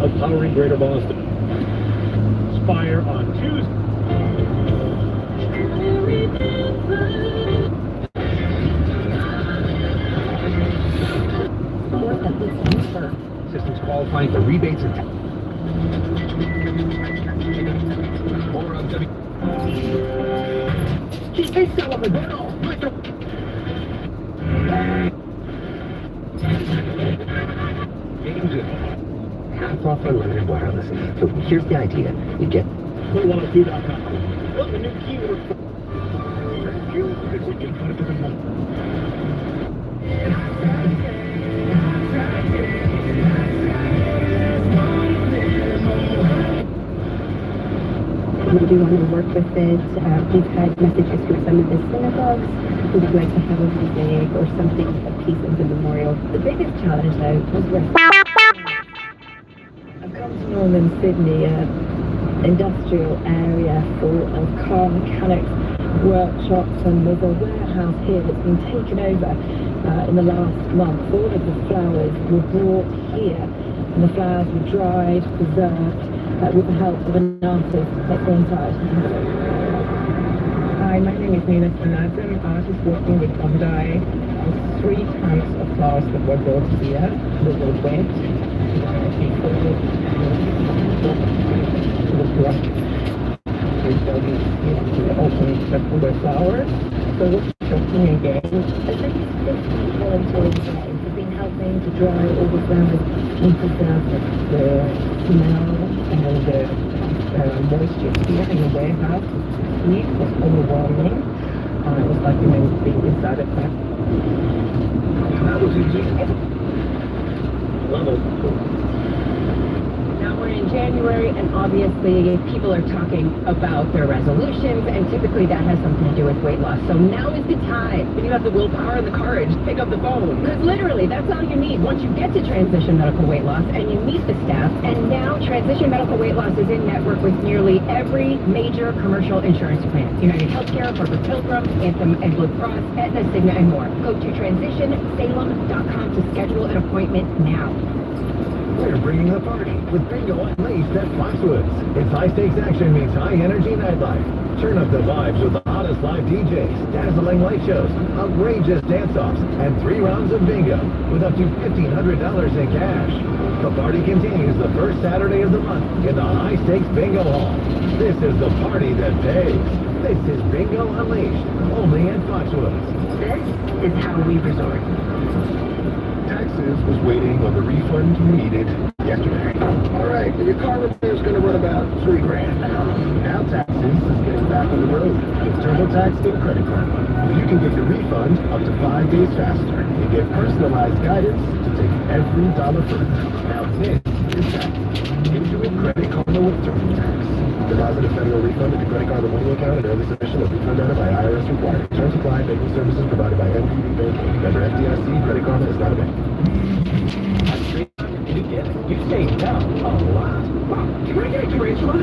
Of powering Greater Boston. Spire on Tuesday. Systems qualifying for rebates and more on W. Half off unlimited wireless. So here's the idea. You get Put102.com. Look, the new keyword. We can put it to the moon. We do want to work with it. We've had messages from some of the synagogues who would like to have a mosaic or something, a piece of the memorial. The biggest challenge, though, was where I've come to Northern Sydney, an industrial area full of car mechanics, workshops, and there's a warehouse here that's been taken over in the last month. All of the flowers were brought here, and the flowers were dried, preserved, with the help of an artist. Let's go inside. Hi, my name is Nina Sanatan, artist working with Bondi. 3 tons of flowers that were brought here, that were wet. Open the flowers. So we're talking again. At least 50 volunteers have been helping to dry all the flowers and preserve The smell and the moisture here in the warehouse, the heat was overwhelming. It was like being inside a factory. That was easy. Level. Now we're in January, and obviously people are talking about their resolutions, and typically that has something to do with weight loss. So now is the time. When you have the willpower and the courage, pick up the phone. Because literally, that's all you need once you get to Transition Medical Weight Loss and you meet the staff. And now Transition Medical Weight Loss is in network with nearly every major commercial insurance plan. United Healthcare, Corporate Pilgrim, Anthem and Blue Cross, Aetna, Cigna, and more. Go to transitionsalem.com to schedule an appointment now. We're bringing the party with Bingo Unleashed at Foxwoods. It's high-stakes action meets high-energy nightlife. Turn up the vibes with the hottest live DJs, dazzling light shows, outrageous dance-offs, and 3 rounds of bingo with up to $1,500 in cash. The party continues the first Saturday of the month in the high-stakes bingo hall. This is the party that pays. This is Bingo Unleashed, only at Foxwoods. This is how we resort. Taxes was waiting on the refund you needed yesterday. All right, your car repair is going to run about $3,000 now. Now taxes is getting back on the road with TurboTax and credit card. You can get your refund up to 5 days faster and get personalized guidance to take every dollar further. Now this is tax. Intuit Credit Karma with TurboTax. Deposit a federal refund into credit card or money account and early submission of refund data by IRS required. Terms apply. Banking services provided by MPB Banking. Member FDIC. Credit Karma is not a bank. You get it. You say no a lot. Wow, can I get a tarantula?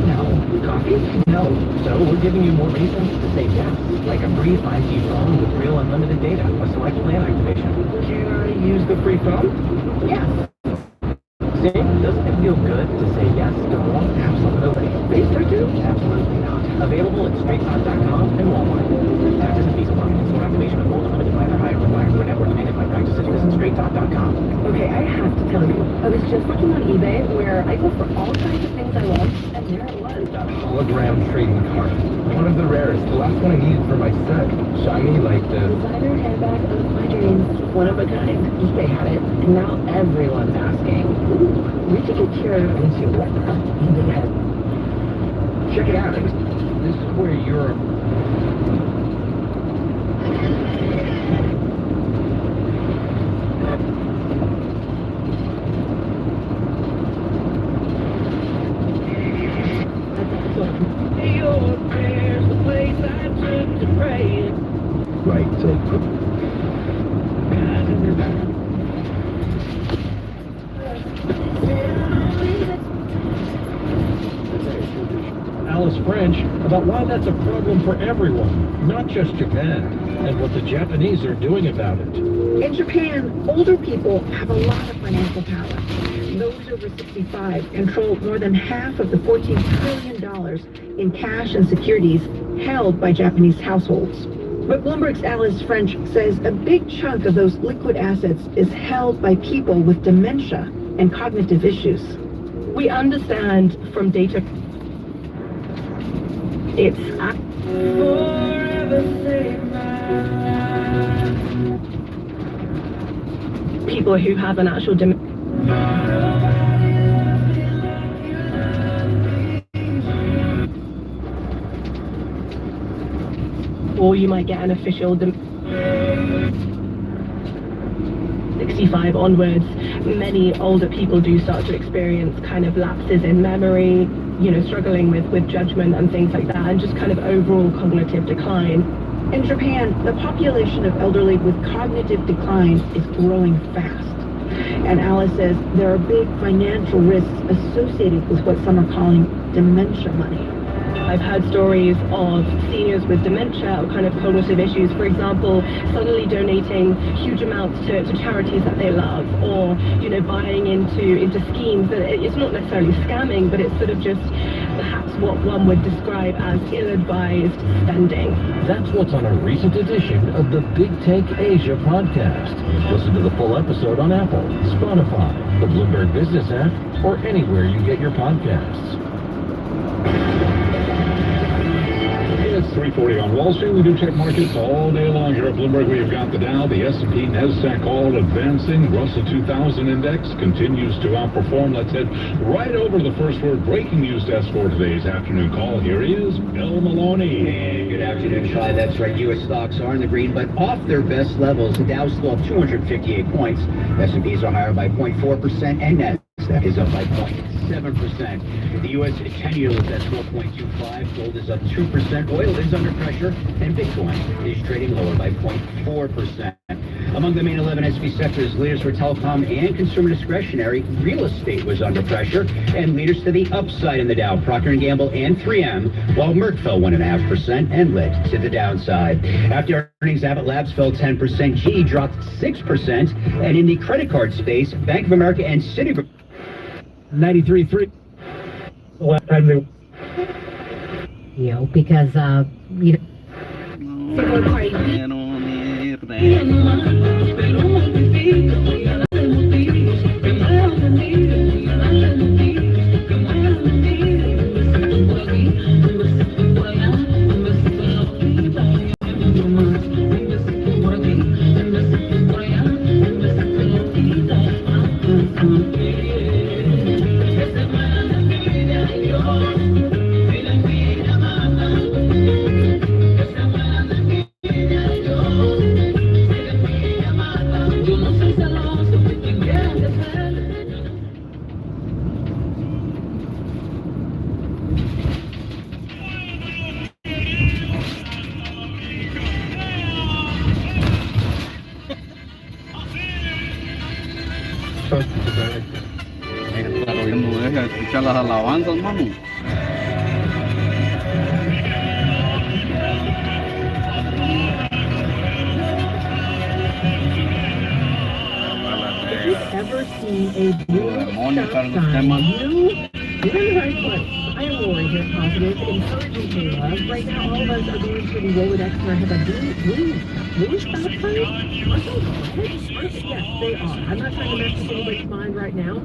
No. Coffee? No. So we're giving you more reasons to say yes. Like a free 5G phone with real unlimited data or select plan activation. Can I use the free phone? Yes. See, doesn't it feel good to say yes to more? Absolutely. Please do. Absolutely not. Available at straighttalk.com and Walmart. Taxes and fees apply. For activation of more limited plan or higher required for network managed by practices. Visit straighttalk.com. Okay, I have to tell you, I was just looking on eBay where I go for all kinds of things I love, and there it was. A hologram trading card. One of the rarest. The last one I needed for my son. Shiny like the... Designer handbag of my dreams, one of a kind. eBay had it, and now everyone's asking. Where'd you get your... Fancy leather. eBay had... Check it out. This is where you're... Right, so... Alice French about why that's a problem for everyone, not just Japan, and what the Japanese are doing about it. In Japan, older people have a lot of financial power. Those over 65 control more than half of the $14 trillion in cash and securities held by Japanese households. But Bloomberg's Alice French says a big chunk of those liquid assets is held by people with dementia and cognitive issues. We understand from data it's people who have an actual or you might get an official 65 onwards. Many older people do start to experience kind of lapses in memory, struggling with judgment and things like that, and just kind of overall cognitive decline. In Japan, the population of elderly with cognitive decline is growing fast. And Alice says there are big financial risks associated with what some are calling dementia money. I've heard stories of seniors with dementia or kind of cognitive issues, for example, suddenly donating huge amounts to charities that they love, or, buying into schemes that it's not necessarily scamming, but it's sort of just perhaps what one would describe as ill-advised spending. That's what's on a recent edition of the Big Take Asia podcast. Listen to the full episode on Apple, Spotify, the Bloomberg Business app, or anywhere you get your podcasts. It's 3:40 on Wall Street. We do check markets all day long here at Bloomberg. We've got the Dow, the S&P, NASDAQ all advancing. Russell 2000 index continues to outperform. Let's head right over to the first word breaking news desk for today's afternoon call. Here he is, Bill Maloney. And good afternoon, Clyde. That's right. U.S. stocks are in the green, but off their best levels. The Dow's still up 258 points. S&Ps are higher by 0.4%, and NASDAQ is up by 0.7%. The U.S. 10-year is at 4.25. Gold is up 2%. Oil is under pressure, and Bitcoin is trading lower by 0.4%. Among the main 11 S&P sectors, leaders for telecom and consumer discretionary, real estate was under pressure, and leaders to the upside in the Dow, Procter & Gamble and 3M, while Merck fell 1.5% and led to the downside. After earnings, Abbott Labs fell 10%, GE dropped 6%, and in the credit card space, Bank of America and Citigroup 93.3. Because escuchar las alabanzas, mano. If you've ever seen a blue stop sign, you're in the right place. I am Lori here, positive, encouraging to love. Right now, all of us are going through the Rolodex and I have a blue stop sign. Aren't those red? Yes, they are. I'm not trying to mess with anybody's mind right now.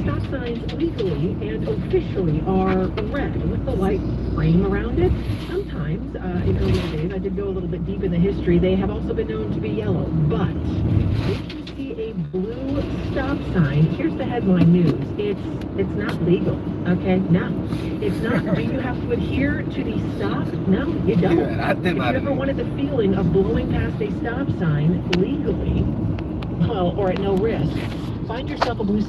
Stop signs legally and officially are red with the white frame around it. Sometimes, in earlier days, I did go a little bit deep in the history, they have also been known to be yellow. But if you see a blue stop sign, here's the headline news. It's not legal, okay? No, it's not. Do you have to adhere to the stop? No, you don't. If you ever wanted the feeling of blowing past a stop sign legally, well, or at no risk, find yourself a blue stop